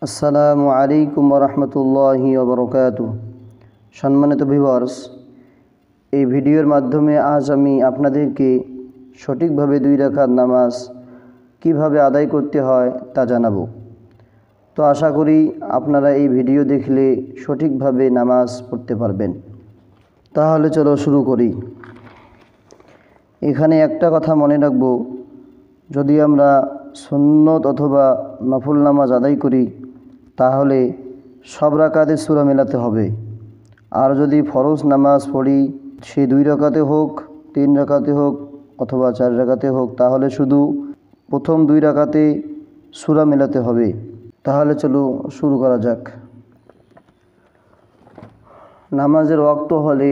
আসসালামু আলাইকুম রহমতুল্লাহি ওবরকাতুহ। সম্মানিত ভিউয়ার্স, এই ভিডিওর মাধ্যমে আজ আমি আপনাদেরকে সঠিকভাবে 2 রাকাত নামাজ কিভাবে আদায় করতে হয় তা জানাবো। তো আশা করি আপনারা এই ভিডিও দেখলে সঠিকভাবে নামাজ পড়তে পারবেন। তাহলে চলো শুরু করি। এখানে একটা কথা মনে রাখবো, যদি আমরা সুন্নত অথবা নফল নামাজ আদায় করি তাহলে সব রাকাতে সূরা মেলাতে হবে। আর যদি ফরজ নামাজ পড়ি, সে 2 রাকাতে হোক, 3 রাকাতে হোক অথবা 4 রাকাতে হোক, তাহলে শুধু প্রথম 2 রাকাতে সূরা মেলাতে হবে। তাহলে চলো শুরু করা যাক। নামাজের ওয়াক্ত হলে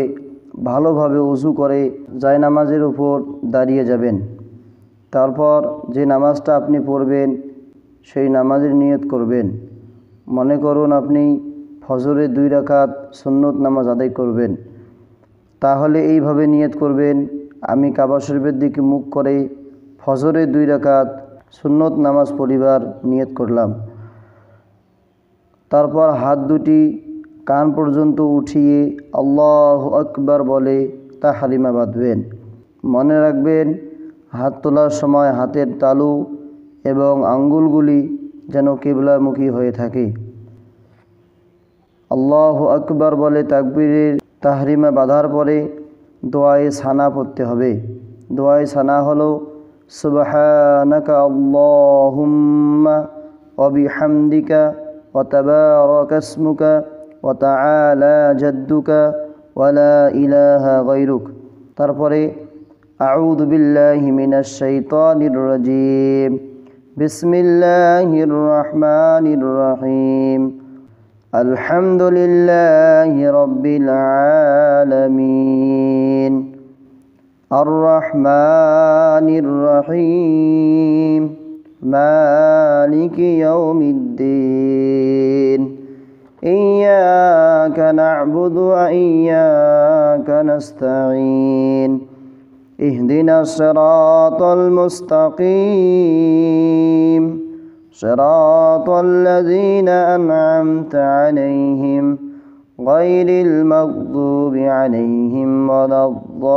ভালোভাবে ওযু করে জায়নামাজের উপর দাঁড়িয়ে যাবেন। তারপর যে নামাজটা আপনি পড়বেন সেই নামাজের নিয়ত করবেন। মনে করুন আপনি ফজরের 2 রাকাত সুন্নত নামাজ আদায় করবেন, তাহলে এইভাবে নিয়ত করবেন, আমি কাবা শরীফের দিকে মুখ করে ফজরের 2 রাকাত সুন্নত নামাজ পড়িবার নিয়ত করলাম। তারপর হাত দুটি কান পর্যন্ত উঠিয়ে আল্লাহু আকবার বলে তাহরিমা বাঁধবেন। মনে রাখবেন, হাত তোলার সময় হাতের তালু এবং আঙ্গুলগুলি যেন কিবলামুখী হয়ে থাকে। আল্লাহু আকবার বলে তাকবীরের তাহরিমা বাঁধার পরে দোয়ায়ে সানা পড়তে হবে। দোয়ায়ে সানা হলো সুবহানাকা আল্লাহুম্মা ওয়া বিহামদিকা ওয়া তাবারাকা ইসমুকা ওয়া তাআলা জাদ্দুকা ওয়া লা ইলাহা গায়রুক। তারপরে আউযু বিল্লাহি মিনাশ শাইতানির রাজীম, বিসমিল্লাহির রহমানির রহিম, আলহামদুলিল্লাহি রাব্বিল আলামিন, আর রহমানির রহিম, মালিকি ইয়াউমিদ্দিন, ইয়্যাকা না'বুদু ওয়া ইয়্যাকা নাস্তাঈন, ইহদিনাস সিরাতাল মুস্তাকিম, সিরাতাল লাযীনা আন'আমতা আলাইহিম গায়রিল মাগদুবি আলাইহিম ওয়ালাদ-দাল্লিন।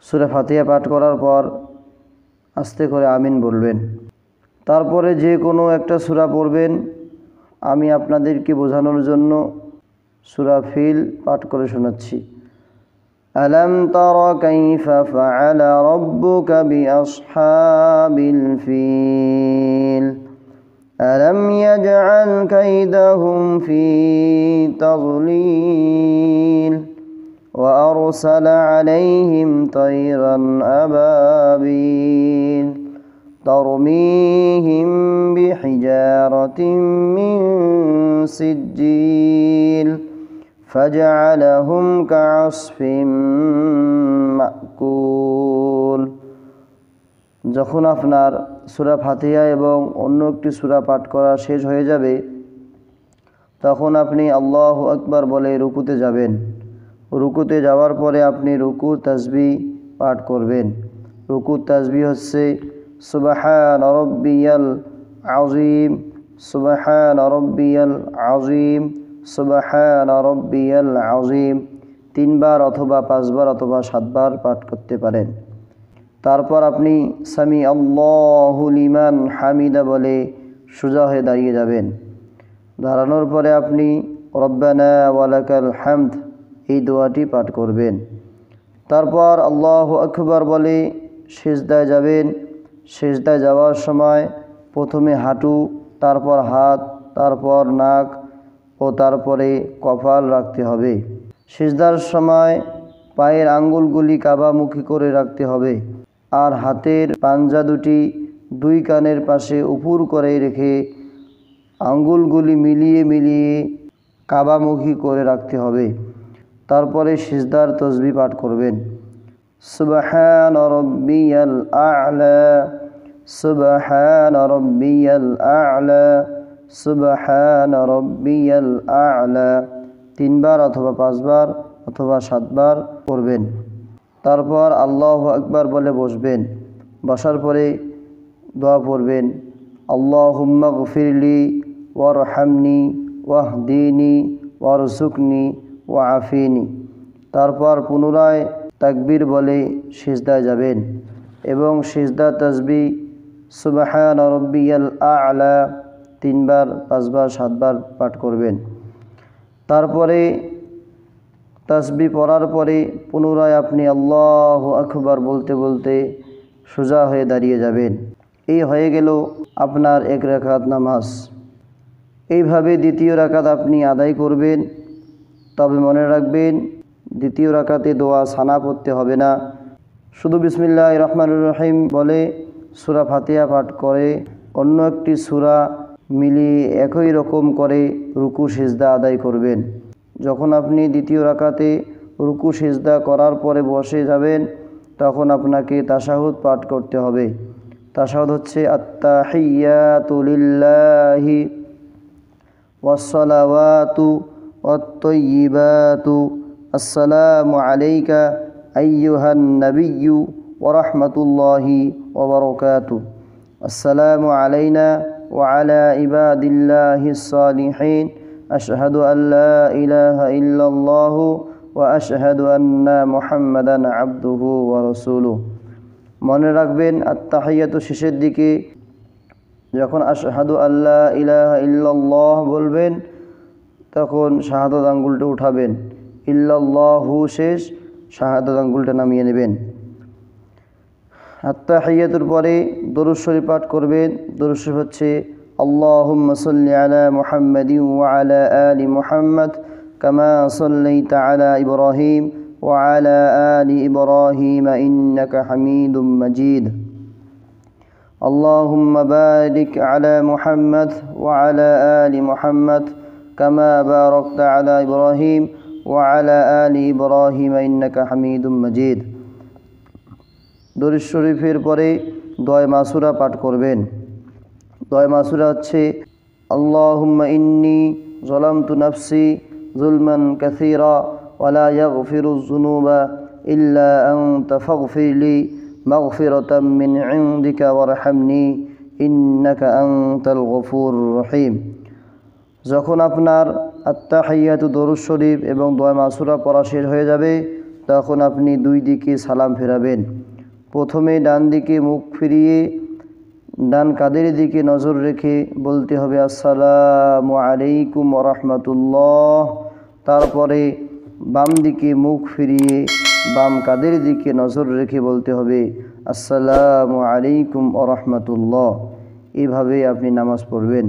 সূরা ফাতিহা পাঠ করার পর আস্তে করে আমিন বলবেন। তারপরে যে কোনো একটা সূরা পড়বেন। আমি আপনাদেরকে বোঝানোর জন্য সূরা ফিল পাঠ করে শোনাচ্ছি। আলাম তারা কাইফা ফাআলা রাব্বুকা বিআসহাবিল ফিল আলাম ইয়াজআল কাইদাহুম ফি তাযলিল ওয়া আরসালা আলাইহিম তায়রান আবাবিল তরমিহিম বিহিজারাতিন মিন সিজ্জিল ফাজআলাহুম কাআসফিম মাকুল। যখন আপনার সূরা ফাতিহা এবং অন্য একটি সূরা পাঠ করা শেষ হয়ে যাবে, তখন আপনি আল্লাহু আকবার বলে রুকুতে যাবেন। রুকুতে যাওয়ার পরে আপনি রুকুর তাসবিহ পাঠ করবেন। রুকুর তাসবিহ হচ্ছে সুবহানা রাব্বিয়াল আযীম, সুবহানা রাব্বিয়াল আযীম, সুবহানা রাব্বিয়াল আযীম 3 বার অথবা 5 বার অথবা 7 বার পাঠ করতে পারেন। তারপর আপনি সামি আল্লাহু লিমান হামিদা বলে সোজা হয়ে দাঁড়িয়ে যাবেন। দাঁড়ানোর পরে আপনি রব্বানা ওয়ালাকাল হামদ এই দোয়াটি পাঠ করবেন। তারপর আল্লাহু আকবার বলে সিজদায় যাবেন। সিজদায় যাওয়ার সময় প্রথমে হাঁটু, তারপর হাত, তারপর নাক ও তারপরে কপাল রাখতে হবে। সিজদার সময় পায়ের আঙ্গুলগুলি কাবামুখী করে রাখতে হবে, আর হাতের পাঞ্জা দুটি 2 কানের পাশে উপর করে রেখে আঙ্গুলগুলি মিলিয়ে মিলিয়ে কাবামুখী করে রাখতে হবে। তারপরে সিজদার তাসবিহ পাঠ করবেন। সুবহানা রাব্বিয়াল আ'লা, সুবহানা রাব্বিয়াল আ'লা, সুবহানা রাব্বিয়াল আ'লা 3 বার অথবা 5 বার অথবা 7 বার পড়বেন। তারপর আল্লাহু আকবার বলে বসবেন। বসার পরে দোয়া পড়বেন, আল্লাহুম্মা গফিরলি ওয়ারহামনি ওয়াহদিনি ওয়ারযুকনি ওয়াআফিনি। তারপর পুনরায় তাকবীর বলে সিজদায় যাবেন এবং সিজদা তাসবিহ সুবহান রাব্বিয়াল আ'লা 3 বার 5 বার 7 বার পাঠ করবেন। তারপরে তাসবিহ পড়ার পরে পুনরায় আপনি আল্লাহু আকবার বলতে বলতে সোজা হয়ে দাঁড়িয়ে যাবেন। এই হয়ে গেল আপনার 1 রাকাত নামাজ। এইভাবে দ্বিতীয় রাকাত আপনি আদায় করবেন। তবে মনে রাখবেন, দ্বিতীয় রাকাতে দোয়া সানা পড়তে হবে না। শুধু বিসমিল্লাহির রহমানির রহিম বলে সূরা ফাতিহা পাঠ করে অন্য একটি সূরা মিলিয়ে একই রকম করে রুকু সিজদা আদায় করবেন। যখন আপনি দ্বিতীয় রাকাতে রুকু সিজদা করার পরে বসে যাবেন, তখন আপনাকে তাশাহুদ পাঠ করতে হবে। তাশাহুদ হচ্ছে আত্তাহিয়াতু লিল্লাহি ওয়াসসালাওয়াতু ওয়াত-তাইয়্যিবাতু আসসালামু আলাইকা আইয়ুহান নাবিয়্যু ওয়া রাহমাতুল্লাহি ওয়া বারাকাতুহু। আসসালামু আলাইনা ওয়া আলা ইবাদিল্লাহিস সালিহিন। আশহাদু আল্লা ইলাহা ইল্লাল্লাহু ওয়া আশহাদু আন্না মুহাম্মাদান আবদুহু ওয়া রাসূলুহু। মনে রাখবেন, আত্তাহিয়াতু শেষের দিকে যখন আশহাদু আল্লা ইলাহা ইল্লাল্লাহ বলবেন, তখন শাহাদাত আঙ্গুলটা উঠাবেন। ইল্লাল্লাহু শেষ, শাহাদাত আঙ্গুলটা নামিয়ে নেবেন। আত্তাহিয়াতুর পরে দরুদ শরীফ পাঠ করবেন। দরুদ শরীফ হচ্ছে আল্লাহুম্মা সাল্লি আলা মুহাম্মাদিন ওয়া আলা আলি মুহাম্মাদ কামা সাল্লাইতা আলা ইব্রাহিম ওয়া আলা আলি ইব্রাহিম ইন্নাকা হামিদুম মাজিদ। আল্লাহুম্মা বারিক আলা মুহাম্মাদ ওয়া আলা আলি মুহাম্মাদ কামা বারাকতা আলা ইব্রাহিম ওয়া আলা আলি ইব্রাহিম ইন্নাকা হামিদুম মাজিদ। দরুদ শরীফের পরে দোয়া মাসুরা পাঠ করবেন। দোয়া মাসুরা হচ্ছে আল্লাহুম্মা ইন্নী যালামতু নাফসি যুলমান কাসীরা ওয়া লা ইয়াগফিরুয যুনুবা ইল্লা আনতা ফাগফিরলি মাগফিরাতাম মিন ইনদিকা ওয়ারহামনি ইন্নাকা আনতাল গফুরুর রহিম। যখন আপনার আত্তাহিয়াতু দরুদ শরীফ এবং দোয়া মাসুরা পড়া শেষ হয়ে যাবে, তখন আপনি 2 দিকে সালাম ফেরাবেন। প্রথমে ডান দিকে মুখ ফিরিয়ে ডান কাঁধের দিকে নজর রেখে বলতে হবে আসসালামু আলাইকুম ওয়া রাহমাতুল্লাহ। তারপরে বাম দিকে মুখ ফিরিয়ে বাম কাঁধের দিকে নজর রেখে বলতে হবে আসসালামু আলাইকুম ওয়া রাহমাতুল্লাহ। এইভাবে আপনি নামাজ পড়বেন।